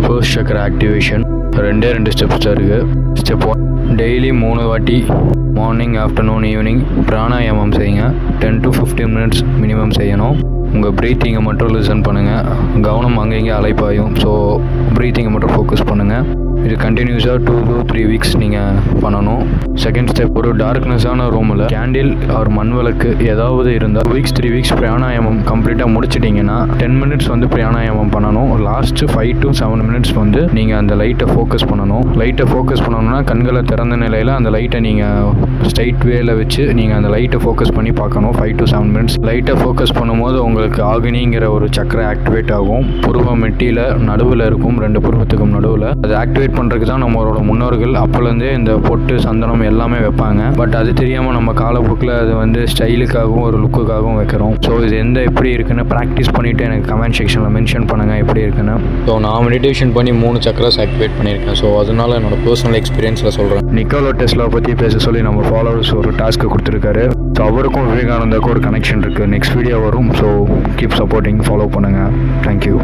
First சக்கர activation. ரெண்டு steps தான் இருக்குது. ஸ்டெப் 1, டெய்லி 3 வாட்டி மார்னிங், ஆஃப்டர்நூன், ஈவினிங் பிராணாயாமம் செய்யுங்க. 10 to 15 மினிட்ஸ் மினிமம் செய்யணும். உங்கள் ப்ரீத்திங்கை மட்டும் லிசன் பண்ணுங்கள். கவனம் அங்கங்கே அலைப்பாயும். ஸோ ப்ரீத்திங்கை மட்டும் ஃபோக்கஸ் பண்ணுங்கள். இது கண்டினியூஸாக 2 to 3 வீக்ஸ் நீங்கள் பண்ணணும். செகண்ட் ஸ்டெப், ஒரு டார்க்னஸான ரூமில் கேண்டில் ஆர் மண் விளக்கு ஏதாவது இருந்தால் 3 வீக்ஸ் பிராணாயாமம் கம்ப்ளீட்டாக முடிச்சிட்டிங்கன்னா 10 மினிட்ஸ் வந்து பிராணாயாமம் பண்ணணும். லாஸ்ட்டு 5 to 7 மினிட்ஸ் வந்து நீங்கள் அந்த லைட்டை ஃபோக்கஸ் பண்ணணும். லைட்டை ஃபோக்கஸ் பண்ணணும்னா கண்களை திறந்த நிலையில் அந்த லைட்டை நீங்கள் ஸ்ட்ரைட் வேல வச்சு நீங்கள் அந்த லைட்டை ஃபோக்கஸ் பண்ணி பார்க்கணும். 5 to 7 மினிட்ஸ் லைட்டை ஃபோக்கஸ் பண்ணும்போது உங்களுக்கு ஆக்னிங்கிற ஒரு சக்கரை ஆக்டிவேட் ஆகும். புருவ மெட்டியில் நடுவில் இருக்கும், 2 புருவத்துக்கும் நடுவில். அது ஆக்டிவேட் பண்ணுறதுக்கு தான் நம்மளோட முன்னோர்கள் அப்போலேருந்தே இந்த பொட்டு, சந்தனம் எல்லாமே வைப்பாங்க. பட் அது தெரியாமல் நம்ம காலப்போக்கில் அது வந்து ஸ்டைலுக்காகவும் ஒரு லுக்குக்காகவும் வைக்கிறோம். ஸோ இது எப்படி இருக்குன்னு ப்ராக்டிஸ் பண்ணிவிட்டு எனக்கு கமெண்ட் செக்ஷனில் மென்ஷன் பண்ணுங்கள் எப்படி இருக்குன்னு. ஸோ நான் மெடிடேஷன் பண்ணி 3 சக்கராஸ் ஆக்டிவேட் பண்ணியிருக்கேன். ஸோ அதனால என்னோட பர்சனல் எக்ஸ்பீரியன்ஸில் சொல்கிறேன். நிக்கோலா டெஸ்லா பற்றி பேச சொல்லி நம்ம ஃபாலோவர்ஸ் ஒரு டாஸ்க்கு கொடுத்துருக்காரு. ஸோ அவருக்கும் விவேகானந்தாவுக்கும் ஒரு கனெக்ஷன் இருக்குது. நெக்ஸ்ட் வீடியோ வரும். ஸோ கீப் சப்போர்ட்டிங், ஃபாலோ பண்ணுங்கள். தேங்க்யூ.